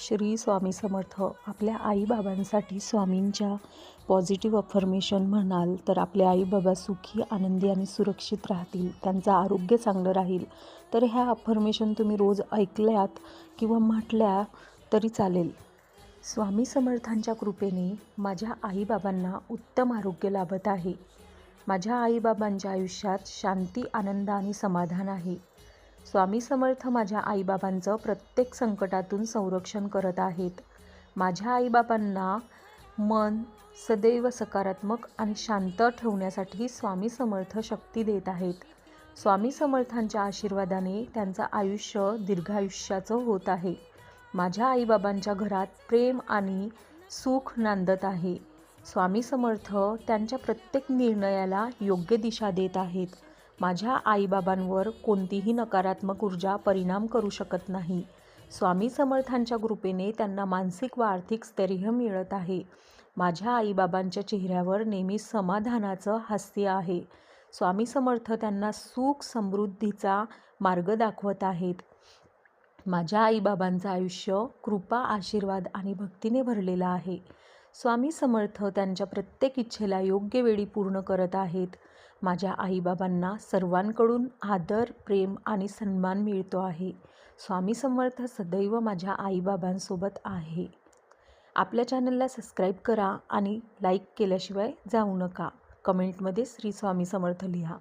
श्री स्वामी समर्थ. आपल्या आईबाबांसाठी स्वामींच्या positive affirmation म्हणाल तर आपले आईबाबा सुखी, आनंदी आणि सुरक्षित राहतील, त्यांचं आरोग्य चांगलं राहील. तर ह्या अफर्मेशन तुम्ही रोज ऐकल्यात किंवा म्हटल्या तरी चालेल. स्वामी समर्थांच्या कृपेने माझ्या आईबाबांना उत्तम आरोग्य लाभत आहे. माझ्या आईबाबांच्या आयुष्यात शांती, आनंद आणि समाधान आहे. स्वामी समर्थ माझ्या आईबाबांचं प्रत्येक संकटातून संरक्षण करत आहेत. माझ्या आईबाबांना मन सदैव सकारात्मक आणि शांत ठेवण्यासाठी स्वामी समर्थ शक्ती देत आहेत. स्वामी समर्थांच्या आशीर्वादाने त्यांचं आयुष्य दीर्घायुष्याचं होत आहे. माझ्या आईबाबांच्या घरात प्रेम आणि सुख नांदत आहे. स्वामी समर्थ त्यांच्या प्रत्येक निर्णयाला योग्य दिशा देत आहेत. माझ्या आईबाबांवर कोणतीही नकारात्मक ऊर्जा परिणाम करू शकत नाही. स्वामी समर्थांच्या कृपेने त्यांना मानसिक व आर्थिक स्थैर्य मिळत आहे. माझ्या आईबाबांच्या चेहऱ्यावर नेहमी समाधानाचं हास्य आहे. स्वामी समर्थ त्यांना सुख समृद्धीचा मार्ग दाखवत आहेत. माझ्या आईबाबांचं आयुष्य कृपा, आशीर्वाद आणि भक्तीने भरलेलं आहे. स्वामी समर्थ त्यांच्या प्रत्येक इच्छेला योग्य वेळी पूर्ण करत आहेत. माझ्या आईबाबांना सर्वांकडून आदर, प्रेम आणि सन्मान मिळतो आहे. स्वामी समर्थ सदैव माझ्या आईबाबांसोबत आहे. आपल्या चॅनलला सबस्क्राईब करा आणि लाईक केल्याशिवाय जाऊ नका. कमेंटमध्ये श्री स्वामी समर्थ लिहा.